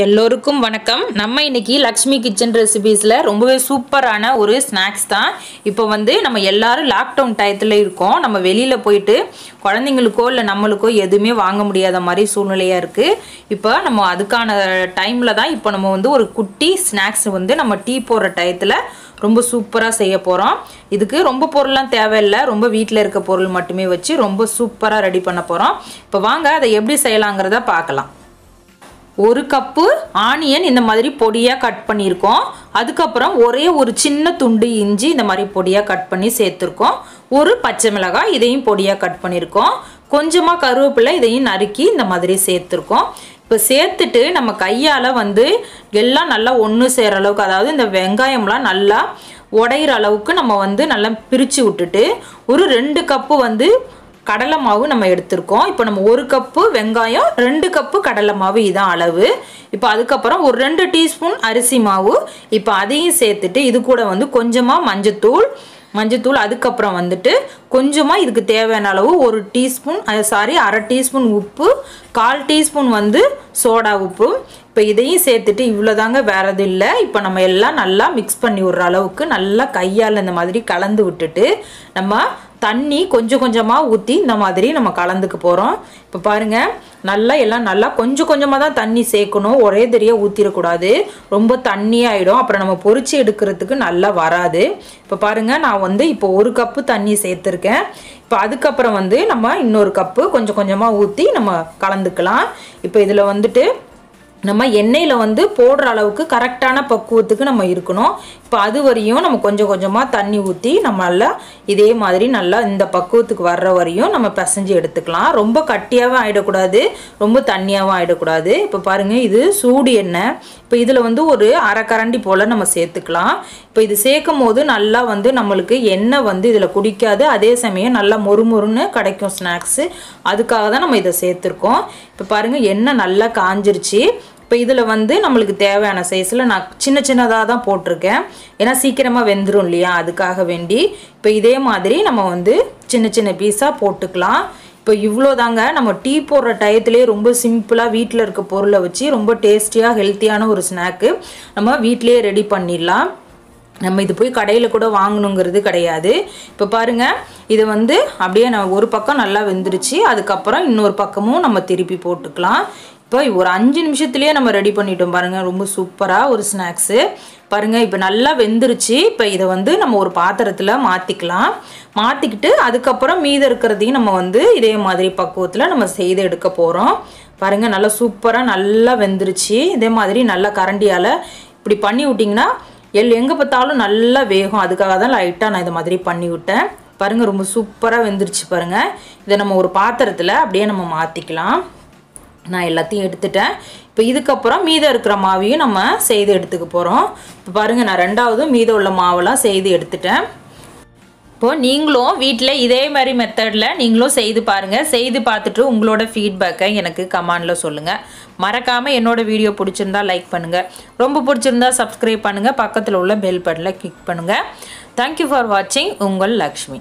எல்லோருக்கும் வணக்கம். நம்ம இன்னைக்கு லக்ஷ்மி கிச்சன் ரெசிபீஸ்ல ரொம்பவே சூப்பரான ஒரு ஸ்நாக்ஸ் தான். இப்போ நம்ம எல்லாரும் லாக்டவுன் டயத்தில் இருக்கோம். நம்ம வெளியில போயிட்டு குழந்தைங்களுக்கோ இல்லை நம்மளுக்கோ எதுவுமே வாங்க முடியாத மாதிரி சூழ்நிலையாக இருக்குது. இப்போ நம்ம அதுக்கான டைமில் தான் இப்போ நம்ம ஒரு குட்டி ஸ்நாக்ஸ் நம்ம டீ போடுற டயத்தில் ரொம்ப சூப்பராக செய்ய போகிறோம். இதுக்கு ரொம்ப பொருள்லாம் தேவையில்லை, ரொம்ப வீட்டில் இருக்க பொருள் மட்டுமே வச்சு ரொம்ப சூப்பராக ரெடி பண்ண போகிறோம். இப்போ வாங்க அதை எப்படி செய்யலாங்கிறத பார்க்கலாம். ஒரு கப்பு ஆனியன் இந்த மாதிரி பொடியாக கட் பண்ணியிருக்கோம். அதுக்கப்புறம் ஒரே ஒரு சின்ன துண்டு இஞ்சி இந்த மாதிரி பொடியாக கட் பண்ணி சேர்த்துருக்கோம். ஒரு பச்சை மிளகாய் இதையும் பொடியாக கட் பண்ணியிருக்கோம். கொஞ்சமாக கருவேப்பிலை இதையும் நறுக்கி இந்த மாதிரி சேர்த்துருக்கோம். இப்போ சேர்த்துட்டு நம்ம கையால் எல்லாம் நல்லா ஒன்று சேர அளவுக்கு, அதாவது இந்த வெங்காயம்லாம் நல்லா உடையிற அளவுக்கு நம்ம நல்லா பிரித்து விட்டுட்டு ஒரு 2 கப்பு கடலை மாவு நம்ம எடுத்திருக்கோம். இப்போ நம்ம 1 கப்பு வெங்காயம் 2 கப்பு கடலை மாவு இதான் அளவு. இப்போ அதுக்கப்புறம் ஒரு 2 டீஸ்பூன் அரிசி மாவு, இப்போ அதையும் சேர்த்துட்டு இது கூட கொஞ்சமாக மஞ்சத்தூள் அதுக்கப்புறம் கொஞ்சமாக இதுக்கு தேவையான அளவு 1 டீஸ்பூன் அரை டீஸ்பூன் உப்பு, 1/4 டீஸ்பூன் சோடா உப்பு. இப்போ இதையும் சேர்த்துட்டு இவ்வளோதாங்க, வேறு எதுவும் இல்லை. இப்போ நம்ம எல்லாம் நல்லா மிக்ஸ் பண்ணி விடுற அளவுக்கு நல்லா கையால் இந்த மாதிரி கலந்து விட்டுட்டு நம்ம தண்ணி கொஞ்சம் கொஞ்சமாக ஊற்றி இந்த மாதிரி நம்ம கலந்துக்க போகிறோம். இப்போ பாருங்கள், எல்லாம் நல்லா கொஞ்சம் கொஞ்சமாக தான் தண்ணி சேர்க்கணும், ஒரே தெரியாக ஊற்றிடக்கூடாது, ரொம்ப தண்ணியாகிடும், அப்புறம் நம்ம பொரிச்சு எடுக்கிறதுக்கு நல்லா வராது. இப்போ பாருங்கள், நான் இப்போ 1 கப்பு தண்ணி சேர்த்துருக்கேன். இப்போ அதுக்கப்புறம் நம்ம இன்னொரு கப்பு கொஞ்சம் கொஞ்சமாக ஊற்றி நம்ம கலந்துக்கலாம். இப்போ இதில் நம்ம எண்ணெயில் போடுற அளவுக்கு கரெக்டான பக்குவத்துக்கு நம்ம இருக்கணும். இப்போ அது வரையும் நம்ம கொஞ்சம் கொஞ்சமாக தண்ணி ஊற்றி நம்ம நல்லா இதே மாதிரி நல்லா இந்த பக்குவத்துக்கு வர்ற வரையும் நம்ம பிசைஞ்சு எடுத்துக்கலாம். ரொம்ப கட்டியாகவும் ஆகிடக்கூடாது, ரொம்ப தண்ணியாகவும் ஆகிடக்கூடாது. இப்போ பாருங்கள், இது சூடு எண்ணெய். இப்போ இதில் ஒரு அரை கரண்டி போல் நம்ம சேர்த்துக்கலாம். இப்போ இது சேர்க்கும் போது நல்லா நம்மளுக்கு எண்ணெய் இதில் குடிக்காது, அதே சமயம் நல்லா மொறுமொறுன்னு கிடைக்கும் ஸ்நாக்ஸு. அதுக்காக தான் நம்ம இதை சேர்த்துருக்கோம். இப்போ பாருங்கள், எண்ணெய் நல்லா காஞ்சிருச்சு. இப்போ இதில் நம்மளுக்கு தேவையான சைஸில் நான் சின்ன சின்னதாக தான் போட்டிருக்கேன், ஏன்னா சீக்கிரமாக வெந்துடும் இல்லையா, அதுக்காக வேண்டி. இப்போ இதே மாதிரி நம்ம சின்ன சின்ன பீஸாக போட்டுக்கலாம். இப்போ இவ்வளோ தாங்க, நம்ம டீ போடுற டயத்துலேயே ரொம்ப சிம்பிளாக வீட்டில் இருக்க பொருளை வச்சு ரொம்ப டேஸ்டியாக ஹெல்த்தியான ஒரு ஸ்நாக்கு நம்ம வீட்டிலேயே ரெடி பண்ணிடலாம். நம்ம இது போய் கடையில் கூட வாங்கணுங்கிறது கிடையாது. இப்போ பாருங்கள், இதை அப்படியே நம்ம ஒரு பக்கம் நல்லா வெந்துருச்சு, அதுக்கப்புறம் இன்னொரு பக்கமும் நம்ம திருப்பி போட்டுக்கலாம். இப்போ ஒரு 5 நிமிஷத்துலேயே நம்ம ரெடி பண்ணிட்டோம் பாருங்கள், ரொம்ப சூப்பராக ஒரு ஸ்நாக்ஸு. பாருங்கள், இப்போ நல்லா வெந்துருச்சு. இப்போ இதை நம்ம ஒரு பாத்திரத்தில் மாற்றிக்கலாம். மாற்றிக்கிட்டு அதுக்கப்புறம் மீதம் இருக்கிறதையும் நம்ம இதே மாதிரி பக்குவத்தில் நம்ம செய்து எடுக்க போகிறோம். பாருங்கள், நல்லா சூப்பராக நல்லா வெந்துருச்சு. இதே மாதிரி நல்லா கரண்டியால் இப்படி பண்ணி விட்டிங்கன்னா எங்கே பார்த்தாலும் நல்லா வேகும், அதுக்காக தான் லைட்டாக நான் இதை மாதிரி பண்ணி விட்டேன். பாருங்கள், ரொம்ப சூப்பராக வெந்துருச்சு பாருங்கள். இதை நம்ம ஒரு பாத்திரத்தில் அப்படியே நம்ம மாற்றிக்கலாம். நான் எல்லாத்தையும் எடுத்துட்டேன். இப்போ இதுக்கப்புறம் மீதம் இருக்கிற மாவையும் நம்ம செய்து எடுத்துக்க போகிறோம். இப்போ பாருங்கள், நான் 2வது மீதம் உள்ள மாவெல்லாம் செய்து எடுத்துட்டேன். இப்போது நீங்களும் வீட்டில் இதே மாதிரி மெத்தடில் நீங்களும் செய்து பாருங்கள். செய்து பார்த்துட்டு உங்களோட ஃபீட்பேக்கை எனக்கு கமெண்டில் சொல்லுங்கள். மறக்காமல் என்னோடய வீடியோ பிடிச்சிருந்தா லைக் பண்ணுங்கள், ரொம்ப பிடிச்சிருந்தா சப்ஸ்கிரைப் பண்ணுங்கள், பக்கத்தில் உள்ள பெல் பட்டனில் கிளிக் பண்ணுங்கள். தேங்க்யூ ஃபார் வாட்சிங். உங்கள் லக்ஷ்மி.